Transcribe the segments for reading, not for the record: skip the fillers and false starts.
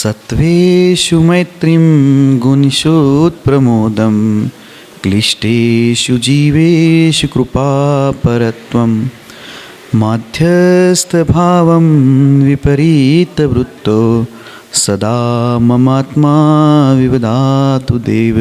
सत्त्वेषु मैत्रीं गुणिषोत्प्रमोदं क्लिष्टेषु जीवेषु कृपापरत्वं माध्यस्थभावं विपरीतवृत्तो सदा ममात्मा विवदातु देव।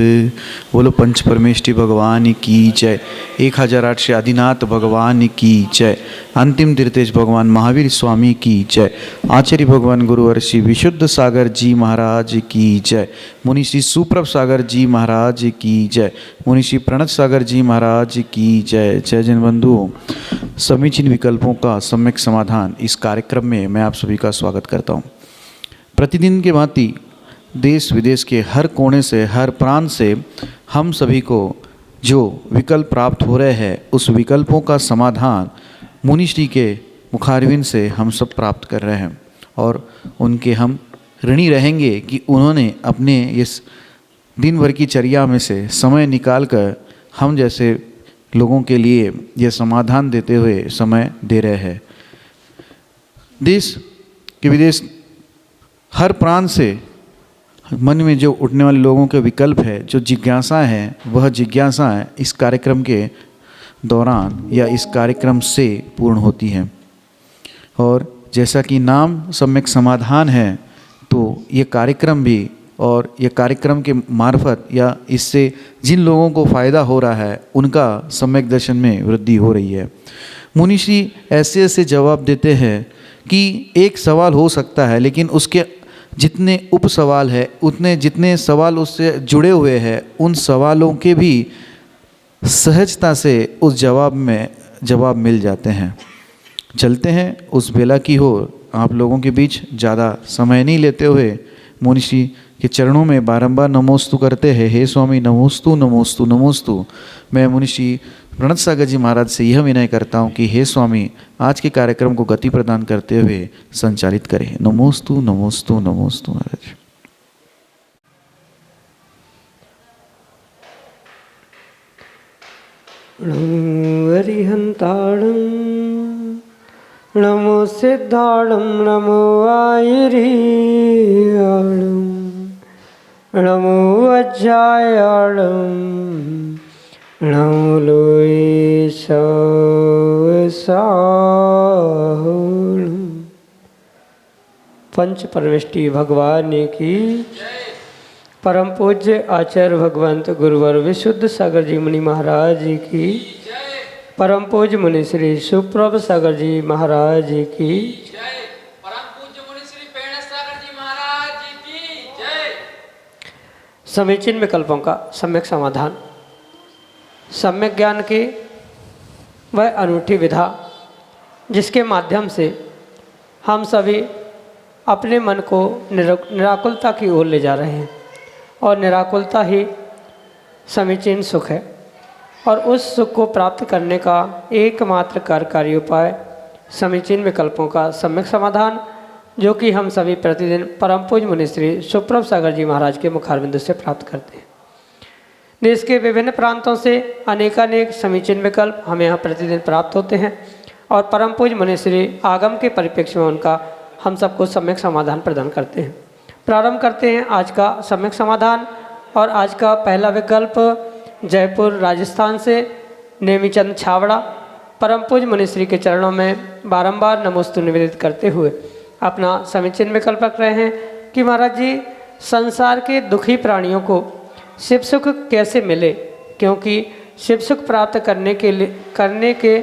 बोलो पंच परमेष्टि भगवान की जय। 1008 आदिनाथ भगवान की जय। अंतिम तीर्थेश भगवान महावीर स्वामी की जय। आचार्य भगवान गुरुवर श्री विशुद्ध सागर जी महाराज की जय। मुनि श्री सुप्रभ सागर जी महाराज की जय। मुनि श्री प्रणत सागर जी महाराज की जय। जय जन बंधुओं, समीचीन विकल्पों का सम्यक समाधान इस कार्यक्रम में मैं आप सभी का स्वागत करता हूँ। प्रतिदिन के भांति देश विदेश के हर कोने से, हर प्रांत से हम सभी को जो विकल्प प्राप्त हो रहे हैं, उस विकल्पों का समाधान मुनिश्री के मुखारविंद से हम सब प्राप्त कर रहे हैं और उनके हम ऋणी रहेंगे कि उन्होंने अपने इस दिन भर की चर्या में से समय निकाल कर हम जैसे लोगों के लिए यह समाधान देते हुए समय दे रहे हैं। देश के विदेश हर प्रांत से मन में जो उठने वाले लोगों के विकल्प है, जो जिज्ञासा है, वह जिज्ञासाएं इस कार्यक्रम के दौरान या इस कार्यक्रम से पूर्ण होती हैं। और जैसा कि नाम सम्यक समाधान है, तो ये कार्यक्रम भी और ये कार्यक्रम के मार्फत या इससे जिन लोगों को फ़ायदा हो रहा है, उनका सम्यक दर्शन में वृद्धि हो रही है। मुनिश्री ऐसे ऐसे जवाब देते हैं कि एक सवाल हो सकता है, लेकिन उसके जितने उप सवाल है, उतने जितने सवाल उससे जुड़े हुए हैं, उन सवालों के भी सहजता से उस जवाब में जवाब मिल जाते हैं। चलते हैं उस बेला की ओर। आप लोगों के बीच ज़्यादा समय नहीं लेते हुए मुनिश्री के चरणों में बारंबार नमोस्तु करते हैं। हे स्वामी नमोस्तु नमोस्तु नमोस्तु। मैं मुनिश्री प्रणत सागर जी महाराज से यह विनय करता हूँ कि हे स्वामी, आज के कार्यक्रम को गति प्रदान करते हुए संचालित करें। नमोस्तु नमोस्तु नमोस्तु महाराज। नमो अरिहंताणं, नमो सिद्धाणं, नमो आयरीयाणं, नमो अज्जायाणं, नमो लोय साहुणं। पंच परमेष्टि भगवान की परम पूज्य आचार्य भगवंत गुरुवर विशुद्ध सागर जी मुनि महाराज जी की, परम पूज्य मुनि श्री सुप्रभ सागर जी महाराज जी की, परम पूज्य मुनि श्री प्रणत सागर जी महाराज जी की जय। समीचीन विकल्पों का सम्यक समाधान। सम्यक ज्ञान की वह अनूठी विधा जिसके माध्यम से हम सभी अपने मन को निराकुलता की ओर ले जा रहे हैं, और निराकुलता ही समीचीन सुख है। और उस सुख को प्राप्त करने का एकमात्र कार्यकारी उपाय समीचीन विकल्पों का सम्यक समाधान, जो कि हम सभी प्रतिदिन परम पूज्य मुनि श्री सुप्रभ सागर जी महाराज के मुखारविंद से प्राप्त करते हैं। देश के विभिन्न प्रांतों से अनेकानेक समीचीन विकल्प हमें यहाँ प्रतिदिन प्राप्त होते हैं, और परम पूज्य मुनि श्री आगम के परिप्रेक्ष्य में उनका हम सबको सम्यक समाधान प्रदान करते हैं। प्रारंभ करते हैं आज का सम्यक समाधान। और आज का पहला विकल्प जयपुर राजस्थान से नेमीचंद छावड़ा परम पूज्य मुनिश्री के चरणों में बारंबार नमोस्तु निवेदित करते हुए अपना समीचीन विकल्प रख रहे हैं कि महाराज जी, संसार के दुखी प्राणियों को शिव सुख कैसे मिले, क्योंकि शिव सुख प्राप्त करने के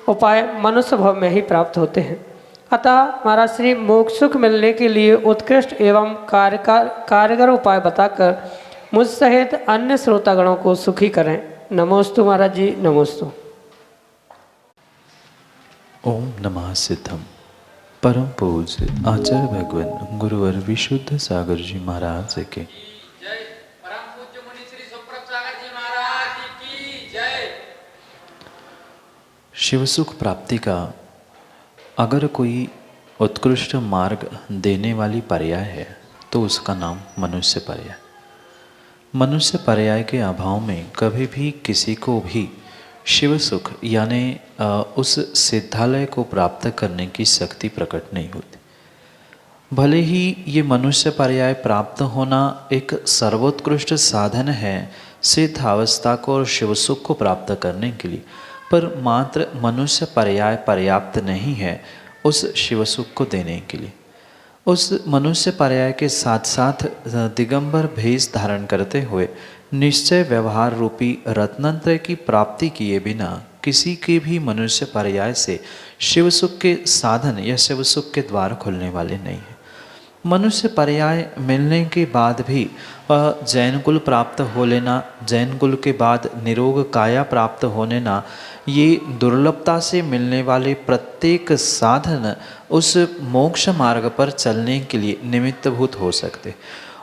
उपाय मनुष्य भव में ही प्राप्त होते हैं। अतः महाराज श्री मोक्ष सुख मिलने के लिए उत्कृष्ट एवं कारगर उपाय बताकर मुझ सहित अन्य श्रोतागणों को सुखी करें। नमोस्तु महाराज जी, नमोस्तु। ओम नमः सिद्धम। परम पूज्य आचार्य भगवान गुरुवर विशुद्ध सागर जी महाराज के जय। परम पूज्य मुनि श्री सुप्रभ सागर जी महाराज जी की जय। शिव सुख प्राप्ति का अगर कोई उत्कृष्ट मार्ग देने वाली पर्याय है तो उसका नाम मनुष्य पर्याय। मनुष्य पर्याय के अभाव में कभी भी किसी को भी शिव सुख यानी उस सिद्धालय को प्राप्त करने की शक्ति प्रकट नहीं होती। भले ही ये मनुष्य पर्याय प्राप्त होना एक सर्वोत्कृष्ट साधन है सिद्ध अवस्था को और शिव सुख को प्राप्त करने के लिए, पर मात्र मनुष्य पर्याय पर्याप्त नहीं है उस शिव सुख को देने के लिए। उस मनुष्य पर्याय के साथ साथ दिगंबर भेष धारण करते हुए निश्चय व्यवहार रूपी रत्नत्रय की प्राप्ति किए बिना किसी के भी मनुष्य पर्याय से शिव सुख के साधन या शिव सुख के द्वार खुलने वाले नहीं हैं। मनुष्य पर्याय मिलने के बाद भी जैन कुल प्राप्त हो लेना, जैन कुल के बाद निरोग काया प्राप्त होने ना, ये दुर्लभता से मिलने वाले प्रत्येक साधन उस मोक्ष मार्ग पर चलने के लिए निमित्तभूत हो सकते।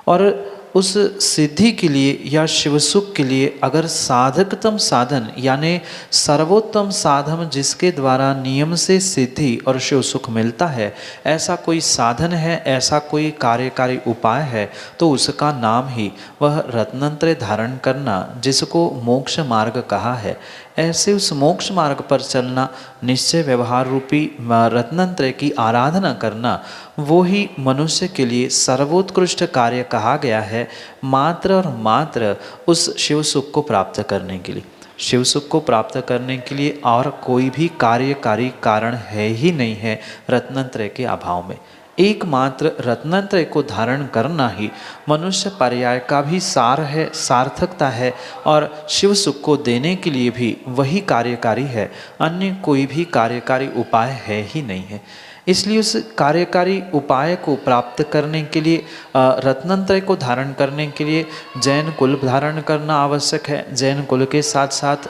और उस सिद्धि के लिए या शिव सुख के लिए अगर साधकतम साधन यानी सर्वोत्तम साधन जिसके द्वारा नियम से सिद्धि और शिव सुख मिलता है, ऐसा कोई साधन है, ऐसा कोई कार्यकारी उपाय है, तो उसका नाम ही वह रत्नत्रय धारण करना जिसको मोक्ष मार्ग कहा है। ऐसे उस मोक्ष मार्ग पर चलना, निश्चय व्यवहार रूपी रत्नत्रय की आराधना करना, वो ही मनुष्य के लिए सर्वोत्कृष्ट कार्य कहा गया है, मात्र और मात्र उस शिव सुख को प्राप्त करने के लिए। शिव सुख को प्राप्त करने के लिए और कोई भी कार्यकारी कारण है ही नहीं है रत्नत्रय के अभाव में। एकमात्र रत्नत्रय को धारण करना ही मनुष्य पर्याय का भी सार है, सार्थकता है, और शिव सुख को देने के लिए भी वही कार्यकारी है, अन्य कोई भी कार्यकारी उपाय है ही नहीं है। इसलिए उस कार्यकारी उपाय को प्राप्त करने के लिए रत्नत्रय को धारण करने के लिए जैन कुल धारण करना आवश्यक है। जैन कुल के साथ साथ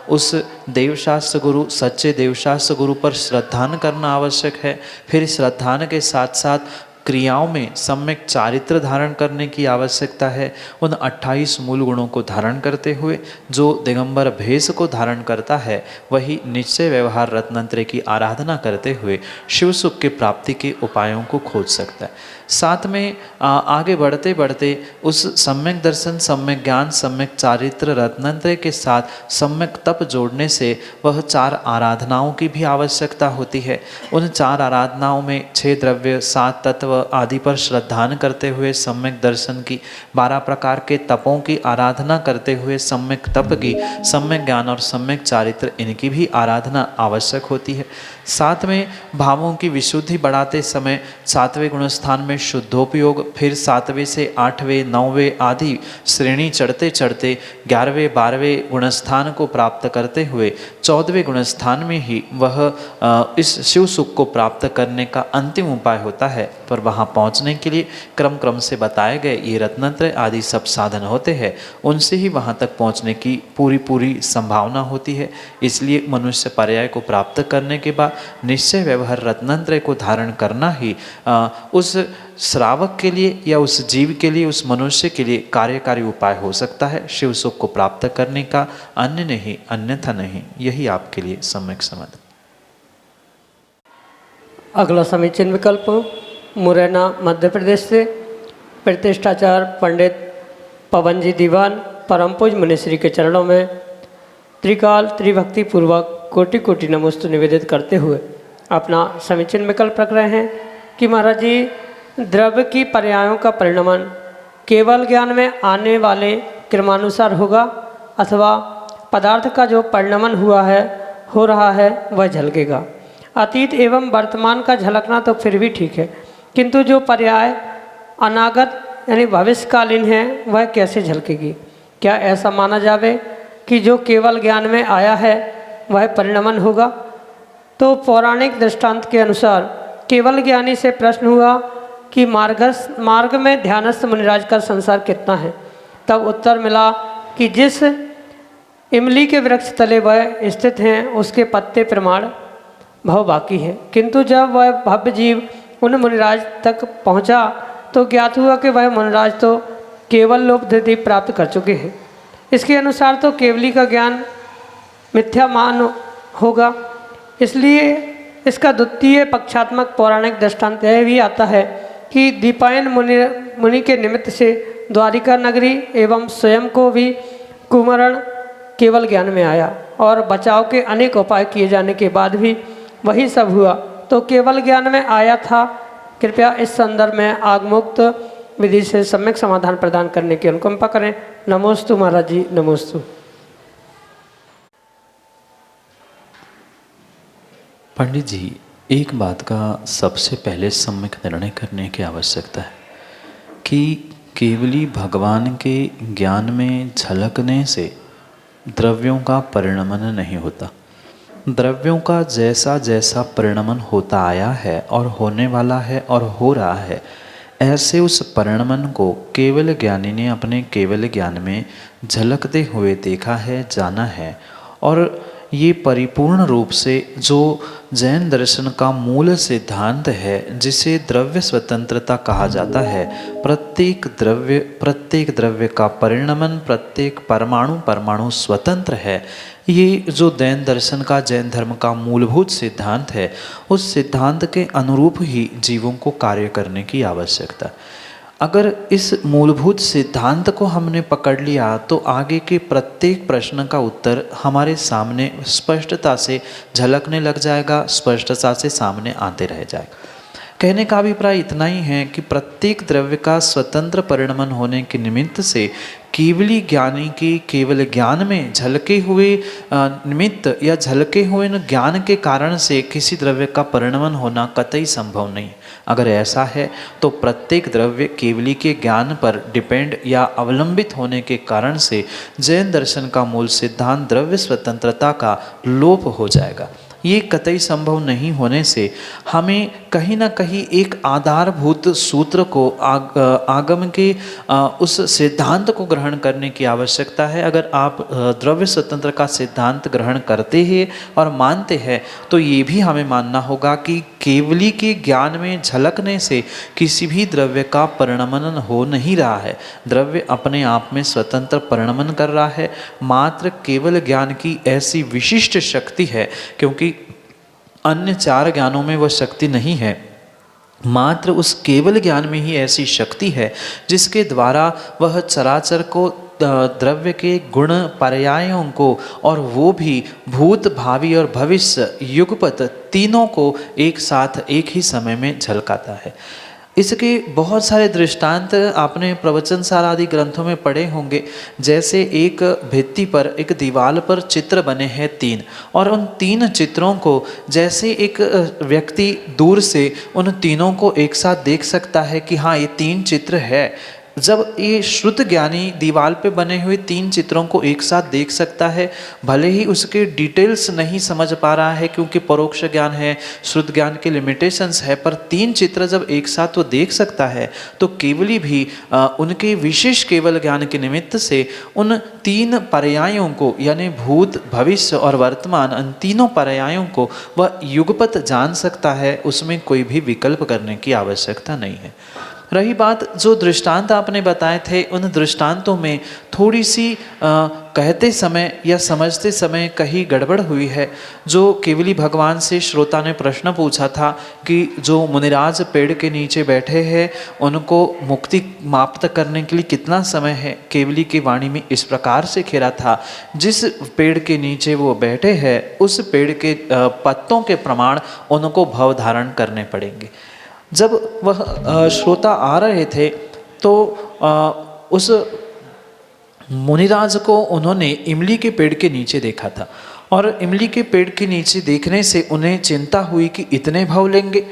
उस देवशास्त्र गुरु, सच्चे देवशास्त्र गुरु पर श्रद्धान करना आवश्यक है। फिर श्रद्धान के साथ साथ क्रियाओं में सम्यक चारित्र धारण करने की आवश्यकता है। उन 28 मूल गुणों को धारण करते हुए जो दिगंबर भेष को धारण करता है, वही निश्चय व्यवहार रत्नत्रय की आराधना करते हुए शिव सुख की प्राप्ति के उपायों को खोज सकता है। साथ में आगे बढ़ते बढ़ते उस सम्यक दर्शन, सम्यक ज्ञान, सम्यक चारित्र रत्नत्रय के साथ सम्यक तप जोड़ने से वह 4 आराधनाओं की भी आवश्यकता होती है। उन 4 आराधनाओं में 6 द्रव्य, 7 तत्व आदि पर श्रद्धान करते हुए सम्यक दर्शन की, 12 प्रकार के तपों की आराधना करते हुए सम्यक तप की, सम्यक ज्ञान और सम्यक चारित्र इनकी भी आराधना आवश्यक होती है। साथ में भावों की विशुद्धि बढ़ाते समय 7वें गुणस्थान में शुद्धोपयोग, फिर 7वें से 8वें, 9वें आदि श्रेणी चढ़ते चढ़ते 11वें 12वें गुणस्थान को प्राप्त करते हुए 14वें गुणस्थान में ही वह इस शिव सुख को प्राप्त करने का अंतिम उपाय होता है। पर वहाँ पहुँचने के लिए क्रम क्रम से बताए गए ये रत्नत्रय आदि सब साधन होते हैं, उनसे ही वहाँ तक पहुँचने की पूरी संभावना होती है। इसलिए मनुष्य पर्याय को प्राप्त करने के बाद निश्चय व्यवहार रत्नत्रय को धारण करना ही उस श्रावक के लिए या उस जीव के लिए, उस मनुष्य के लिए कार्यकारी उपाय हो सकता है शिव सुख को प्राप्त करने का, अन्य नहीं, अन्यथा नहीं। यही आपके लिए सम्यक समाधान। अगला समीचीन विकल्प मुरैना मध्य प्रदेश से प्रतिष्ठाचार्य पंडित पवन जी दीवान परम पूज्य मुनिश्री के चरणों में त्रिकाल त्रिभक्ति पूर्वक कोटि कोटि नमोस्तु निवेदित करते हुए अपना समीचीन विकल्प रख रहे हैं कि महाराज जी, द्रव्य की पर्यायों का परिणमन केवल ज्ञान में आने वाले क्रमानुसार होगा अथवा पदार्थ का जो परिणमन हो रहा है वह झलकेगा। अतीत एवं वर्तमान का झलकना तो फिर भी ठीक है, किंतु जो पर्याय अनागत यानी भविष्यकालीन है वह कैसे झलकेगी? क्या ऐसा माना जावे कि जो केवल ज्ञान में आया है वह परिणमन होगा? तो पौराणिक दृष्टांत के अनुसार केवल ज्ञानी से प्रश्न हुआ कि मार्ग में ध्यानस्थ मुनिराज का संसार कितना है। तब उत्तर मिला कि जिस इमली के वृक्ष तले वह स्थित हैं उसके पत्ते प्रमाण भाव बाकी है, किंतु जब वह भव्य जीव उन मुनिराज तक पहुंचा तो ज्ञात हुआ कि वह मुनिराज तो केवल लोकधृति प्राप्त कर चुके हैं। इसके अनुसार तो केवली का ज्ञान मिथ्या मान होगा। इसलिए इसका द्वितीय पक्षात्मक पौराणिक दृष्टांत यह भी आता है कि दीपायन मुनि के निमित्त से द्वारिका नगरी एवं स्वयं को भी कुमरण केवल ज्ञान में आया और बचाव के अनेक उपाय किए जाने के बाद भी वही सब हुआ। तो केवल ज्ञान में आया था कृपया इस संदर्भ में आगमुक्त विधि से सम्यक समाधान प्रदान करने की अनुकंपा करें। नमोस्तु महाराज जी, नमोस्तु। पंडित जी, एक बात का सबसे पहले सम्यक निर्णय करने की आवश्यकता है कि केवली भगवान के ज्ञान में झलकने से द्रव्यों का परिणमन नहीं होता। द्रव्यों का जैसा जैसा परिणमन होता आया है और होने वाला है और हो रहा है, ऐसे उस परिणमन को केवल ज्ञानी ने अपने केवल ज्ञान में झलकते हुए देखा है, जाना है। और ये परिपूर्ण रूप से जो जैन दर्शन का मूल सिद्धांत है, जिसे द्रव्य स्वतंत्रता कहा जाता है, प्रत्येक द्रव्य का परिणमन, प्रत्येक परमाणु स्वतंत्र है, ये जो जैन दर्शन का, जैन धर्म का मूलभूत सिद्धांत है, उस सिद्धांत के अनुरूप ही जीवों को कार्य करने की आवश्यकता। अगर इस मूलभूत सिद्धांत को हमने पकड़ लिया तो आगे के प्रत्येक प्रश्न का उत्तर हमारे सामने स्पष्टता से झलकने लग जाएगा, स्पष्टता से सामने आते रह जाएगा। कहने का अभिप्राय इतना ही है कि प्रत्येक द्रव्य का स्वतंत्र परिणमन होने के निमित्त से केवली ज्ञानी के केवल ज्ञान में झलके हुए निमित्त या झलके हुए ज्ञान के कारण से किसी द्रव्य का परिणमन होना कतई संभव नहीं। अगर ऐसा है तो प्रत्येक द्रव्य केवली के ज्ञान पर डिपेंड या अवलंबित होने के कारण से जैन दर्शन का मूल सिद्धांत द्रव्य स्वतंत्रता का लोप हो जाएगा। ये कतई संभव नहीं होने से हमें कहीं ना कहीं एक आधारभूत सूत्र को आगम के उस सिद्धांत को ग्रहण करने की आवश्यकता है। अगर आप द्रव्य स्वतंत्र का सिद्धांत ग्रहण करते हैं और मानते हैं तो ये भी हमें मानना होगा कि केवली के ज्ञान में झलकने से किसी भी द्रव्य का परिणमन हो नहीं रहा है। द्रव्य अपने आप में स्वतंत्र परिणमन कर रहा है। मात्र केवल ज्ञान की ऐसी विशिष्ट शक्ति है, क्योंकि अन्य चार ज्ञानों में वह शक्ति नहीं है, मात्र उस केवल ज्ञान में ही ऐसी शक्ति है जिसके द्वारा वह चराचर को, द्रव्य के गुण पर्यायों को, और वो भी भूत, भावी और भविष्य युगपत तीनों को एक साथ एक ही समय में झलकाता है। इसके बहुत सारे दृष्टांत आपने प्रवचन सार आदि ग्रंथों में पढ़े होंगे। जैसे एक भित्ति पर, एक दीवार पर चित्र बने हैं 3, और उन 3 चित्रों को जैसे एक व्यक्ति दूर से उन तीनों को एक साथ देख सकता है कि हाँ ये 3 चित्र है। जब ये श्रुत ज्ञानी दीवार पे बने हुए 3 चित्रों को एक साथ देख सकता है, भले ही उसके डिटेल्स नहीं समझ पा रहा है क्योंकि परोक्ष ज्ञान है, श्रुत ज्ञान के लिमिटेशंस है, पर 3 चित्र जब एक साथ वो देख सकता है तो केवली भी उनके विशेष केवल ज्ञान के निमित्त से उन 3 पर्यायों को, यानी भूत, भविष्य और वर्तमान, उन तीनों पर्यायों को वह युगपत जान सकता है। उसमें कोई भी विकल्प करने की आवश्यकता नहीं है। रही बात जो दृष्टांत आपने बताए थे, उन दृष्टांतों में थोड़ी सी कहते समय या समझते समय कहीं गड़बड़ हुई है। जो केवली भगवान से श्रोता ने प्रश्न पूछा था कि जो मुनिराज पेड़ के नीचे बैठे हैं उनको मुक्ति प्राप्त करने के लिए कितना समय है, केवली की वाणी में इस प्रकार से खेरा था, जिस पेड़ के नीचे वो बैठे हैं उस पेड़ के पत्तों के प्रमाण उनको भव धारण करने पड़ेंगे। जब वह श्रोता आ रहे थे तो उस मुनिराज को उन्होंने इमली के पेड़ के नीचे देखा था, और इमली के पेड़ के नीचे देखने से उन्हें चिंता हुई कि इतने भाव लेंगे।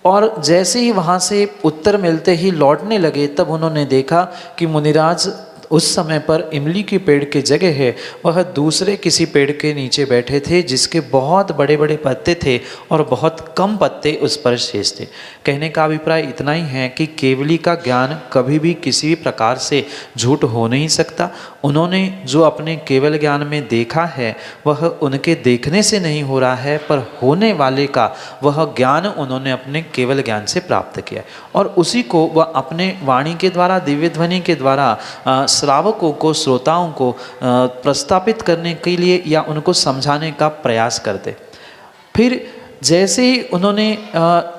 और जैसे ही वहाँ से उत्तर मिलते ही लौटने लगे, तब उन्होंने देखा कि मुनिराज उस समय पर इमली के पेड़ के जगह है वह दूसरे किसी पेड़ के नीचे बैठे थे जिसके बहुत बड़े बड़े पत्ते थे और बहुत कम पत्ते उस पर शेष थे। कहने का अभिप्राय इतना ही है कि केवली का ज्ञान कभी भी किसी भी प्रकार से झूठ हो नहीं सकता। उन्होंने जो अपने केवल ज्ञान में देखा है वह उनके देखने से नहीं हो रहा है, पर होने वाले का वह ज्ञान उन्होंने अपने केवल ज्ञान से प्राप्त किया, और उसी को वह अपने वाणी के द्वारा, दिव्य ध्वनि के द्वारा श्रावकों को, श्रोताओं को प्रस्थापित करने के लिए या उनको समझाने का प्रयास करते। फिर जैसे ही उन्होंने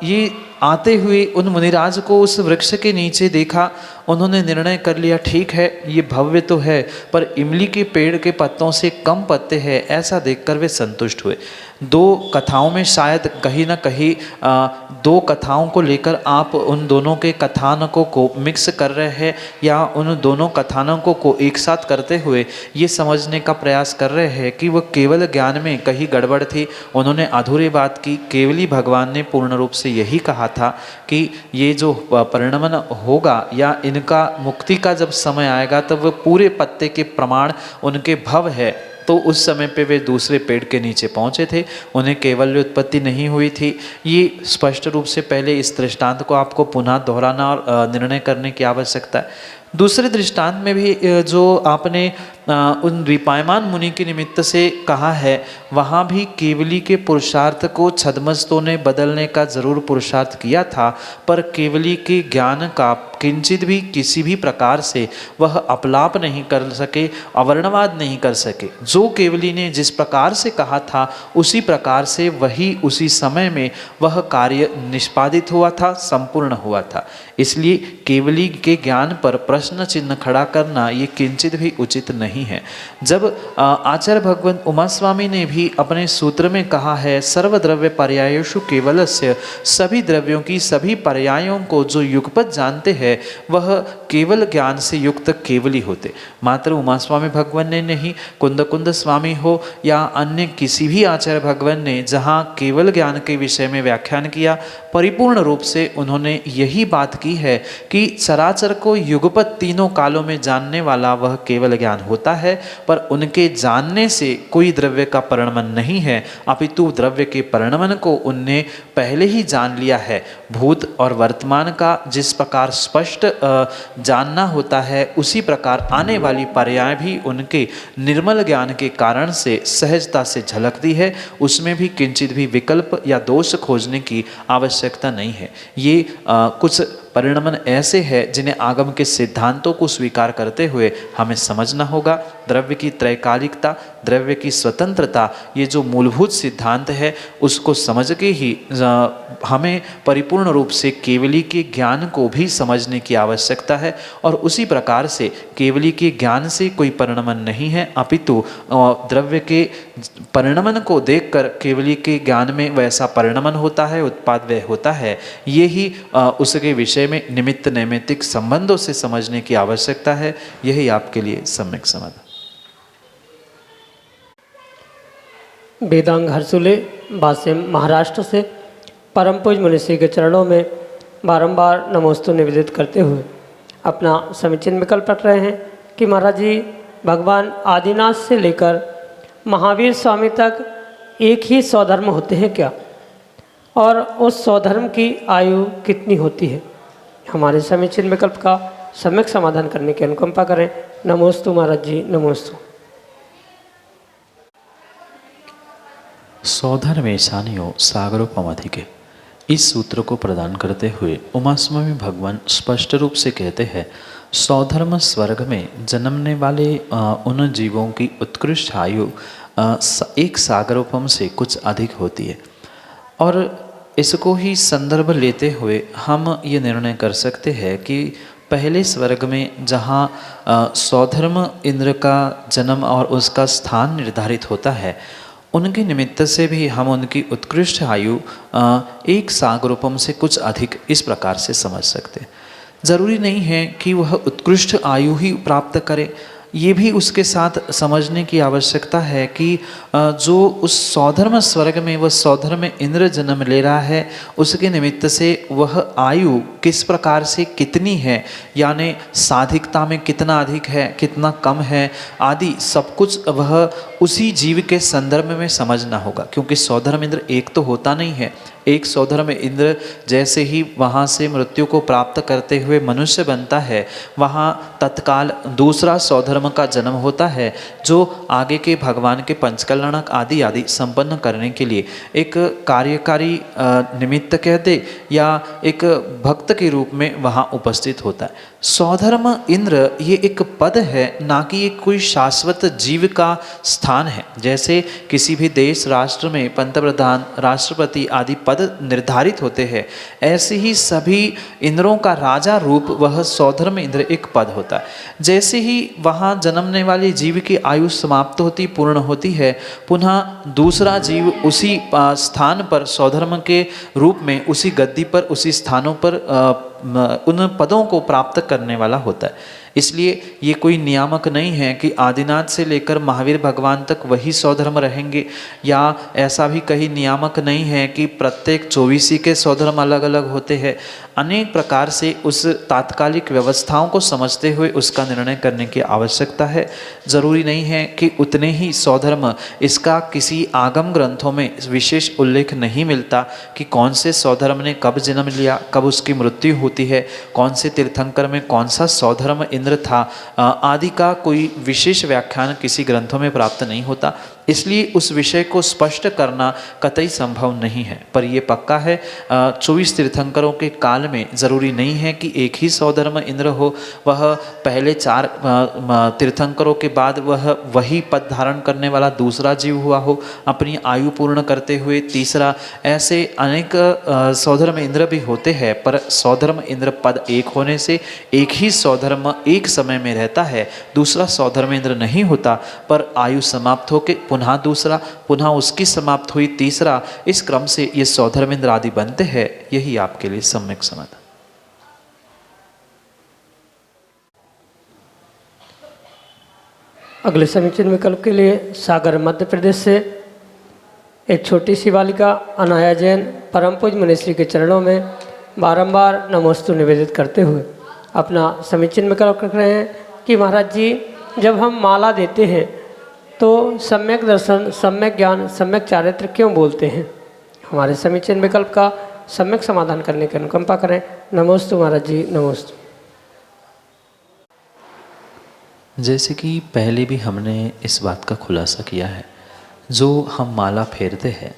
ये आते हुए उन मुनिराज को उस वृक्ष के नीचे देखा उन्होंने निर्णय कर लिया, ठीक है ये भव्य तो है पर इमली के पेड़ के पत्तों से कम पत्ते हैं, ऐसा देखकर वे संतुष्ट हुए। दो कथाओं में शायद कहीं ना कहीं दो कथाओं को लेकर आप उन दोनों के कथानकों को मिक्स कर रहे हैं या उन दोनों कथानकों को एक साथ करते हुए ये समझने का प्रयास कर रहे हैं कि वह केवल ज्ञान में कहीं गड़बड़ थी, उन्होंने अधूरी बात की। केवली भगवान ने पूर्ण रूप से यही कहा था कि ये जो परिणमन होगा या इनका मुक्ति का जब समय आएगा तब वह पूरे पत्ते के प्रमाण उनके भव है। तो उस समय पे वे दूसरे पेड़ के नीचे पहुँचे थे, उन्हें कैवल्य उत्पत्ति नहीं हुई थी। ये स्पष्ट रूप से पहले इस दृष्टांत को आपको पुनः दोहराना और निर्णय करने की आवश्यकता है। दूसरे दृष्टांत में भी जो आपने उन द्वीपायमान मुनि के निमित्त से कहा है, वहाँ भी केवली के पुरुषार्थ को छद्मस्तों ने बदलने का जरूर पुरुषार्थ किया था, पर केवली के ज्ञान का किंचित भी किसी भी प्रकार से वह अपलाप नहीं कर सके, अवर्णवाद नहीं कर सके। जो केवली ने जिस प्रकार से कहा था उसी प्रकार से वही उसी समय में वह कार्य निष्पादित हुआ था, संपूर्ण हुआ था। इसलिए केवली के ज्ञान पर प्रश्न चिन्ह खड़ा करना ये किंचित भी उचित नहीं है। जब आचार्य भगवान उमा स्वामी ने भी अपने सूत्र में कहा है, सर्वद्रव्य पर्यायेषु केवलस्य, सभी द्रव्यों की सभी पर्यायों को जो युगपत जानते हैं वह केवल ज्ञान से युक्त केवली होते। मात्र उमा स्वामी भगवान ने नहीं, कुंद स्वामी हो या अन्य किसी भी आचार्य भगवान ने जहाँ केवल ज्ञान के विषय में व्याख्यान किया, परिपूर्ण रूप से उन्होंने यही बात की है कि चराचर को युगपत तीनों कालों में जानने वाला वह केवल ज्ञान होता है, पर उनके जानने से कोई द्रव्य का परिणमन नहीं है, अपितु द्रव्य के परिणमन को उनने पहले ही जान लिया है। भूत और वर्तमान का जिस प्रकार स्पष्ट जानना होता है, उसी प्रकार आने वाली पर्याय भी उनके निर्मल ज्ञान के कारण से सहजता से झलकती है। उसमें भी किंचित भी विकल्प या दोष खोजने की आवश्यकता नहीं है। ये कुछ परिणमन ऐसे हैं जिन्हें आगम के सिद्धांतों को स्वीकार करते हुए हमें समझना होगा। द्रव्य की त्रैकालिकता, द्रव्य की स्वतंत्रता, ये जो मूलभूत सिद्धांत है उसको समझ के ही हमें परिपूर्ण रूप से केवली के ज्ञान को भी समझने की आवश्यकता है। और उसी प्रकार से केवली के ज्ञान से कोई परिणमन नहीं है, अपितु द्रव्य के परिणमन को देखकर केवली के ज्ञान में वैसा परिणमन होता है, उत्पाद व्यय होता है। ये ही उसके विषय में निमित्त नैमित्तिक संबंधों से समझने की आवश्यकता है। यही आपके लिए सम्यक समाधान। वेदांग हर्सुले वासिम महाराष्ट्र से परम पूज्य मुनिश्री के चरणों में बारंबार नमोस्तु निवेदित करते हुए अपना समीचीन विकल्प रख रहे हैं कि महाराज जी, भगवान आदिनाथ से लेकर महावीर स्वामी तक एक ही स्वधर्म होते हैं क्या, और उस स्वधर्म की आयु कितनी होती है? हमारे समीचीन विकल्प का सम्यक समाधान करने की अनुकंपा करें। नमोस्तु महाराज जी, नमोस्तु। सौधर्मेशानियो सागरोपमधिके, इस सूत्र को प्रदान करते हुए उमा स्वामी भगवान स्पष्ट रूप से कहते हैं, सौधर्म स्वर्ग में जन्मने वाले उन जीवों की उत्कृष्ट आयु एक सागरोपम से अधिक अधिक होती है। और इसको ही संदर्भ लेते हुए हम ये निर्णय कर सकते हैं कि पहले स्वर्ग में जहाँ सौधर्म इंद्र का जन्म और उसका स्थान निर्धारित होता है, उनके निमित्त से भी हम उनकी उत्कृष्ट आयु एक सागरोपम से कुछ अधिक इस प्रकार से समझ सकते हैं। जरूरी नहीं है कि वह उत्कृष्ट आयु ही प्राप्त करे, ये भी उसके साथ समझने की आवश्यकता है कि जो उस सौधर्म स्वर्ग में वह सौधर्म इंद्र जन्म ले रहा है, उसके निमित्त से वह आयु किस प्रकार से कितनी है, यानी साधिकता में कितना अधिक है, कितना कम है, आदि सब कुछ वह उसी जीव के संदर्भ में समझना होगा। क्योंकि सौधर्म इंद्र एक तो होता नहीं है। एक सौधर्म इंद्र जैसे ही वहाँ से मृत्यु को प्राप्त करते हुए मनुष्य बनता है, वहाँ तत्काल दूसरा सौधर्म का जन्म होता है, जो आगे के भगवान के पंचकल्याणक आदि आदि संपन्न करने के लिए एक कार्यकारी निमित्त कहते या एक भक्त के रूप में वहाँ उपस्थित होता है। सौधर्म इंद्र ये एक पद है, ना कि एक कोई शाश्वत जीव का स्थान है। जैसे किसी भी देश राष्ट्र में पंतप्रधान, राष्ट्रपति आदि पद पद निर्धारित होते हैं, ऐसे ही सभी इंद्रों का राजा रूप वह सौधर्म इंद्र एक पद होता है। जैसे ही वहाँ जन्मने वाले जीव की आयु समाप्त होती, पूर्ण होती है, पुनः दूसरा जीव उसी स्थान पर सौधर्म के रूप में उसी गद्दी पर, उसी स्थानों पर उन पदों को प्राप्त करने वाला होता है। इसलिए ये कोई नियामक नहीं है कि आदिनाथ से लेकर महावीर भगवान तक वही सौधर्म रहेंगे, या ऐसा भी कहीं नियामक नहीं है कि प्रत्येक 24 के सौधर्म अलग अलग होते हैं। अनेक प्रकार से उस तात्कालिक व्यवस्थाओं को समझते हुए उसका निर्णय करने की आवश्यकता है। ज़रूरी नहीं है कि उतने ही सौधर्म, इसका किसी आगम ग्रंथों में विशेष उल्लेख नहीं मिलता कि कौन से सौधर्म ने कब जन्म लिया, कब उसकी मृत्यु होती है, कौन से तीर्थंकर में कौन सा सौधर्म इंद्र था, आदि का कोई विशेष व्याख्यान किसी ग्रंथों में प्राप्त नहीं होता। इसलिए उस विषय को स्पष्ट करना कतई संभव नहीं है। पर यह पक्का है 24 तीर्थंकरों के काल में ज़रूरी नहीं है कि एक ही सौधर्म इंद्र हो, वह पहले 4 तीर्थंकरों के बाद वही पद धारण करने वाला दूसरा जीव हुआ हो अपनी आयु पूर्ण करते हुए तीसरा। ऐसे अनेक सौधर्म इंद्र भी होते हैं, पर सौधर्म इंद्र पद एक होने से एक ही सौधर्म एक समय में रहता है, दूसरा सौधर्म इंद्र नहीं होता। पर आयु समाप्त होकर पुनः दूसरा, पुनः उसकी समाप्त हुई तीसरा, इस क्रम से ये सौधर्म इंद्र आदि बनते हैं। यही आपके लिए सम्यक समाधान। अगले समीचीन विकल्प के लिए सागर मध्य प्रदेश से एक छोटी सी बालिका अनाया जैन परम पूज मुनिश्री के चरणों में बारंबार नमोस्तु निवेदित करते हुए अपना समीचीन विकल्प कर रहे हैं कि महाराज जी, जब हम माला देते हैं तो सम्यक दर्शन, सम्यक ज्ञान, सम्यक चारित्र क्यों बोलते हैं? हमारे समीचीन विकल्प का सम्यक समाधान करने की अनुकंपा करें। नमोस्तु महाराज जी, नमोस्तु। जैसे कि पहले भी हमने इस बात का खुलासा किया है, जो हम माला फेरते हैं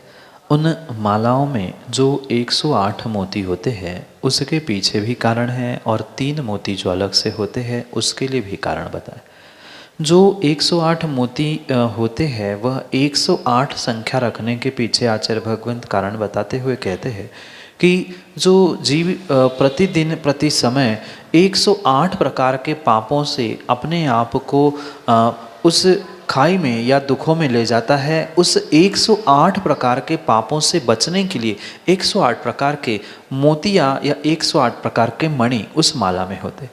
उन मालाओं में जो 108 मोती होते हैं उसके पीछे भी कारण है, और 3 मोती जो अलग से होते हैं उसके लिए भी कारण बताएं। जो 108 मोती होते हैं वह 108 संख्या रखने के पीछे आचार्य भगवंत कारण बताते हुए कहते हैं कि जो जीव प्रतिदिन प्रति समय 108 प्रकार के पापों से अपने आप को उस खाई में या दुखों में ले जाता है, उस 108 प्रकार के पापों से बचने के लिए 108 प्रकार के मोतियाँ या 108 प्रकार के मणि उस माला में होते।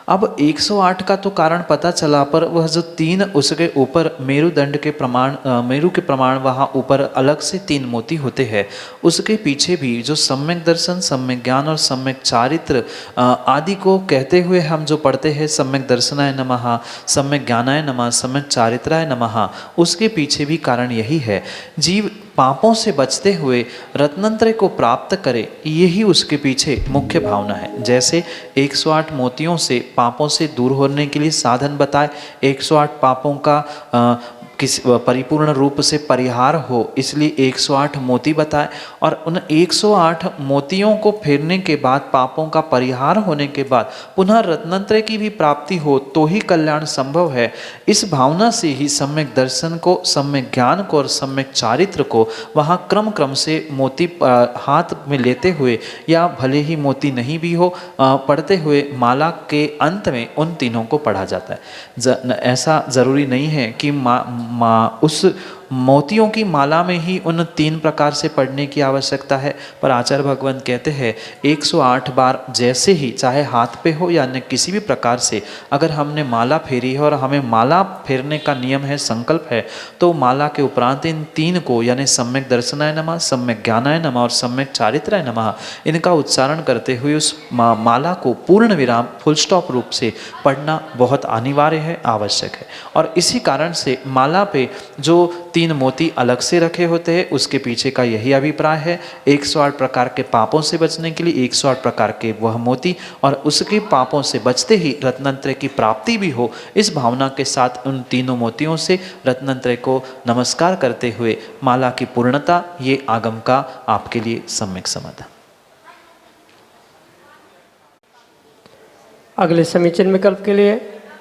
अब 108 का तो कारण पता चला, पर वह जो 3 उसके ऊपर मेरुदंड के प्रमाण, मेरु के प्रमाण वहाँ ऊपर अलग से 3 मोती होते हैं, उसके पीछे भी जो सम्यक दर्शन, सम्यक ज्ञान और सम्यक चारित्र आदि को कहते हुए हम जो पढ़ते हैं, सम्यक दर्शनाय नमः, सम्यक ज्ञानाय नमः, सम्यक चारित्राय नमः, उसके पीछे भी कारण यही है। जीव पापों से बचते हुए रत्नत्रय को प्राप्त करे, यही उसके पीछे मुख्य भावना है। जैसे 108 मोतियों से पापों से दूर होने के लिए साधन बताए, 108 पापों का किस परिपूर्ण रूप से परिहार हो, इसलिए 108 मोती बताए, और उन 108 मोतियों को फेरने के बाद, पापों का परिहार होने के बाद पुनः रत्नत्रय की भी प्राप्ति हो तो ही कल्याण संभव है। इस भावना से ही सम्यक दर्शन को, सम्यक ज्ञान को और सम्यक चारित्र को वहाँ क्रम क्रम से मोती हाथ में लेते हुए, या भले ही मोती नहीं भी हो, पढ़ते हुए माला के अंत में उन तीनों को पढ़ा जाता है। ऐसा ज़रूरी नहीं है कि उस मोतियों की माला में ही उन 3 प्रकार से पढ़ने की आवश्यकता है, पर आचार्य भगवंत कहते हैं 108 बार जैसे ही, चाहे हाथ पे हो या अन्य किसी भी प्रकार से, अगर हमने माला फेरी है और हमें माला फेरने का नियम है, संकल्प है, तो माला के उपरांत इन 3 को, यानी सम्यक दर्शनाय नमः, सम्यक ज्ञानाय नमः और सम्यक चारित्राय नमः, इनका उच्चारण करते हुए उस माला को पूर्ण विराम फुल स्टॉप रूप से पढ़ना बहुत अनिवार्य है, आवश्यक है। और इसी कारण से माला पे जो 3 मोती अलग से रखे होते हैं, उसके पीछे का यही अभिप्राय है। 108 प्रकार के पापों से बचने के लिए 108 प्रकार के वह मोती, और उसके पापों से बचते ही रत्नत्रय की प्राप्ति भी हो, इस भावना के साथ उन तीनों मोतियों से रत्नत्रय को नमस्कार करते हुए माला की पूर्णता, ये आगम का आपके लिए सम्यक समाधान। अगले समीचीन विकल्प के लिए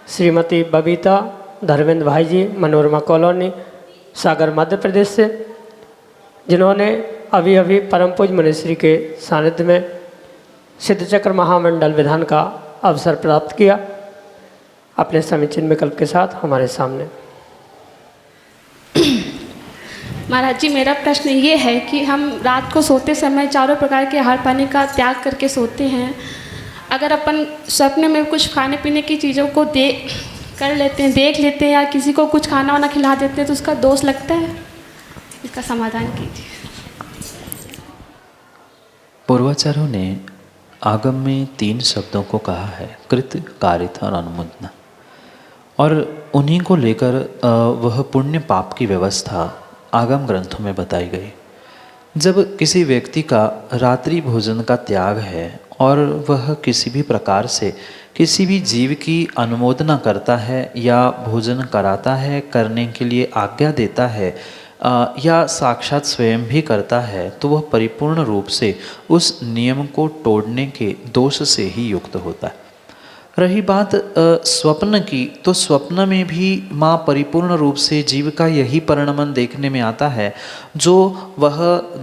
श्रीमती बबीता धर्मेंद्र भाई जी, मनोरमा कॉलोनी, सागर मध्य प्रदेश से, जिन्होंने अभी अभी परम पूज्य मुनिश्री के सानिध्य में सिद्धचक्र महामंडल विधान का अवसर प्राप्त किया, अपने समीचीन विकल्प के साथ हमारे सामने। महाराज जी, मेरा प्रश्न ये है कि हम रात को सोते समय चारों प्रकार के आहार पानी का त्याग करके सोते हैं। अगर अपन सपने में कुछ खाने पीने की चीज़ों को देख लेते हैं या किसी को कुछ खाना वाना खिला देते हैं तो उसका दोष लगता है? इसका समाधान कीजिए। पूर्वाचार्यों ने आगम में 3 शब्दों को कहा है, कृत, कारित और अनुमोदना, और उन्हीं को लेकर वह पुण्य पाप की व्यवस्था आगम ग्रंथों में बताई गई। जब किसी व्यक्ति का रात्रि भोजन का त्याग है और वह किसी भी प्रकार से किसी भी जीव की अनुमोदना करता है या भोजन कराता है, करने के लिए आज्ञा देता है या साक्षात स्वयं भी करता है, तो वह परिपूर्ण रूप से उस नियम को तोड़ने के दोष से ही युक्त होता है। रही बात स्वप्न की, तो स्वप्न में भी माँ परिपूर्ण रूप से जीव का यही परिणमन देखने में आता है जो वह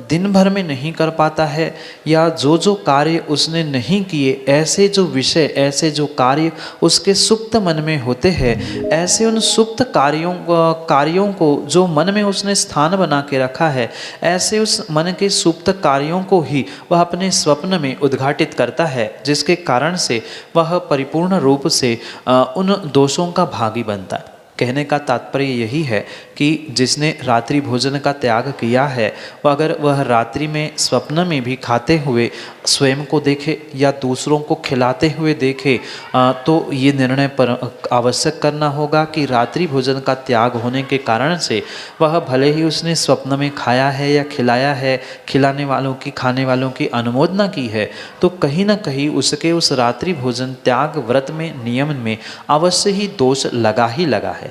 दिन भर में नहीं कर पाता है या जो कार्य उसने नहीं किए, ऐसे जो विषय, ऐसे जो कार्य उसके सुप्त मन में होते हैं, ऐसे उन सुप्त कार्यों को जो मन में उसने स्थान बना के रखा है, ऐसे उस मन के सुप्त कार्यों को ही वह अपने स्वप्न में उद्घाटित करता है, जिसके कारण से वह परिपूर्ण रूप से उन दोषों का भागी बनता है। कहने का तात्पर्य यही है कि जिसने रात्रि भोजन का त्याग किया है, वह अगर वह रात्रि में स्वप्न में भी खाते हुए स्वयं को देखे या दूसरों को खिलाते हुए देखे, तो ये निर्णय पर आवश्यक करना होगा कि रात्रि भोजन का त्याग होने के कारण से वह भले ही उसने स्वप्न में खाया है या खिलाया है, खिलाने वालों की, खाने वालों की अनुमोदना की है, तो कहीं ना कहीं उसके उस रात्रि भोजन त्याग व्रत में, नियम में अवश्य ही दोष लगा ही लगा है।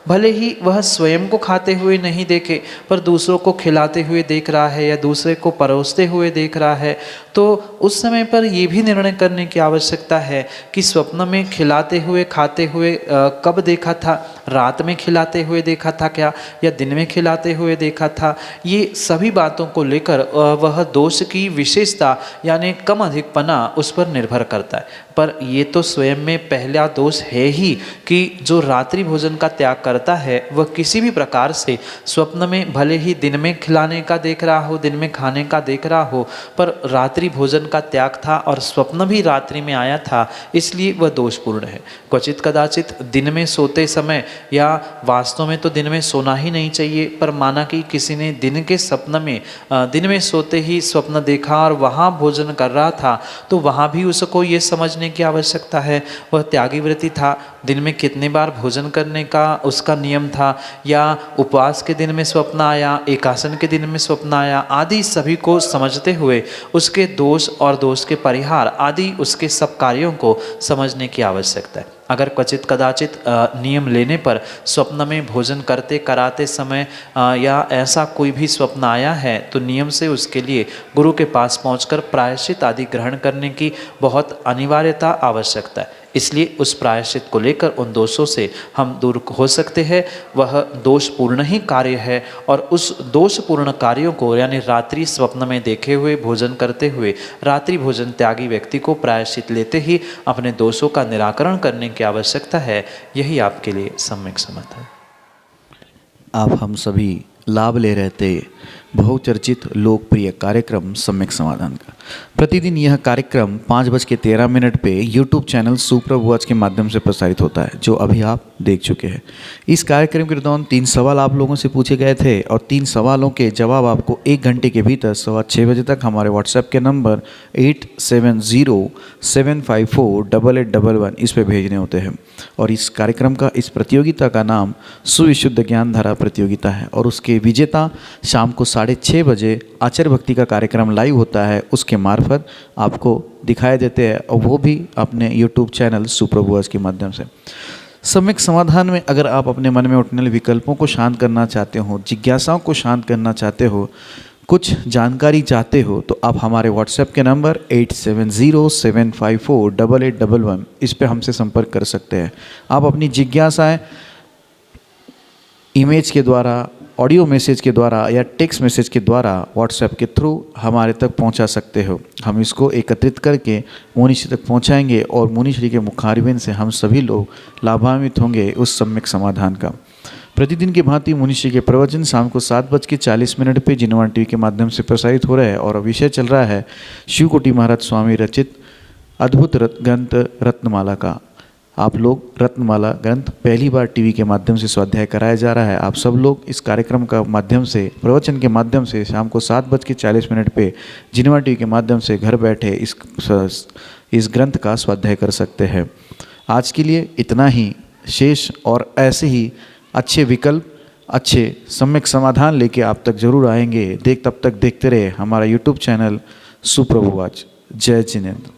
भले ही वह स्वयं को खाते हुए नहीं देखे, पर दूसरों को खिलाते हुए देख रहा है या दूसरे को परोसते हुए देख रहा है, तो उस समय पर यह भी निर्णय करने की आवश्यकता है कि स्वप्न में खिलाते हुए, खाते हुए कब देखा था, रात में खिलाते हुए देखा था क्या, या दिन में खिलाते हुए देखा था। ये सभी बातों को लेकर वह दोष की विशेषता यानी कम अधिकपना उस पर निर्भर करता है। पर ये तो स्वयं में पहला दोष है ही कि जो रात्रि भोजन का त्याग करता है वह किसी भी प्रकार से स्वप्न में भले ही दिन में खिलाने का देख रहा हो, दिन में खाने का देख रहा हो, पर रात्रि भोजन का त्याग था और स्वप्न भी रात्रि में आया था, इसलिए वह दोषपूर्ण है। क्वचित कदाचित दिन में सोते समय, या वास्तव में तो दिन में सोना ही नहीं चाहिए, पर माना कि किसी ने दिन के स्वप्न में, दिन में सोते ही स्वप्न देखा और वहाँ भोजन कर रहा था, तो वहाँ भी उसको ये समझने की आवश्यकता है वह त्यागी व्रती था, दिन में कितने बार भोजन करने का उसका नियम था, या उपवास के दिन में स्वप्न आया, एकासन के दिन में स्वप्न आया, आदि सभी को समझते हुए उसके दोष और दोष के परिहार आदि उसके सब कार्यों को समझने की आवश्यकता है। अगर क्वचित कदाचित नियम लेने पर स्वप्न में भोजन करते कराते समय या ऐसा कोई भी स्वप्न आया है, तो नियम से उसके लिए गुरु के पास पहुंचकर प्रायश्चित आदि ग्रहण करने की बहुत अनिवार्यता आवश्यकता है। इसलिए उस प्रायश्चित को लेकर उन दोषों से हम दूर हो सकते हैं। वह दोषपूर्ण ही कार्य है और उस दोषपूर्ण कार्यों को यानी रात्रि स्वप्न में देखे हुए, भोजन करते हुए रात्रि भोजन त्यागी व्यक्ति को प्रायश्चित लेते ही अपने दोषों का निराकरण करने की आवश्यकता है। यही आपके लिए सम्यक समाधान है। आप हम सभी लाभ ले रहे थे बहुचर्चित लोकप्रिय कार्यक्रम सम्यक समाधान का। प्रतिदिन यह कार्यक्रम 5:13 पे यूट्यूब चैनल सुप्रभु वॉच के माध्यम से प्रसारित होता है, जो अभी आप देख चुके हैं। इस कार्यक्रम के दौरान 3 सवाल आप लोगों से पूछे गए थे और 3 सवालों के जवाब आपको 1 घंटे के भीतर 6:15 बजे तक हमारे व्हाट्सएप के नंबर 8707548811 इस पर भेजने होते हैं। और इस कार्यक्रम का, इस प्रतियोगिता का नाम सुविशुद्ध ज्ञान धारा प्रतियोगिता है और उसके विजेता शाम को 6:30 बजे आचार्य भक्ति का कार्यक्रम लाइव होता है, उसके मार्फत आपको दिखाई देते हैं, और वो भी अपने यूट्यूब चैनल सुप्रभु वॉच के माध्यम से। सम्यक समाधान में अगर आप अपने मन में उठने वाले विकल्पों को शांत करना चाहते हो, जिज्ञासाओं को शांत करना चाहते हो, कुछ जानकारी चाहते हो, तो आप हमारे व्हाट्सएप के नंबर 8707548811 इस पे हमसे संपर्क कर सकते हैं। आप अपनी जिज्ञासाएं इमेज के द्वारा ऑडियो मैसेज के द्वारा या टेक्स्ट मैसेज के द्वारा व्हाट्सएप के थ्रू हमारे तक पहुंचा सकते हो। हम इसको एकत्रित करके मुनिश्री तक पहुंचाएंगे और मुनिश्री के मुखारबिन से हम सभी लोग लाभान्वित होंगे उस सम्यक समाधान का। प्रतिदिन की भांति मुनिश्री के प्रवचन शाम को 7:40 पे जिनवाणी टीवी के माध्यम से प्रसारित हो रहे हैं और विषय चल रहा है शिवकोटि महाराज स्वामी रचित अद्भुत ग्रंथ रत्नमाला का। आप लोग रत्नमाला ग्रंथ पहली बार टीवी के माध्यम से स्वाध्याय कराया जा रहा है। आप सब लोग इस कार्यक्रम का माध्यम से प्रवचन के माध्यम से शाम को 7:40 पे जिनवाणी टीवी के माध्यम से घर बैठे इस ग्रंथ का स्वाध्याय कर सकते हैं। आज के लिए इतना ही। शेष और ऐसे ही अच्छे विकल्प, अच्छे सम्यक समाधान लेके आप तक जरूर आएंगे। तब तक देखते रहे हमारा यूट्यूब चैनल सुप्रभुवाच। जय जिनेंद्र।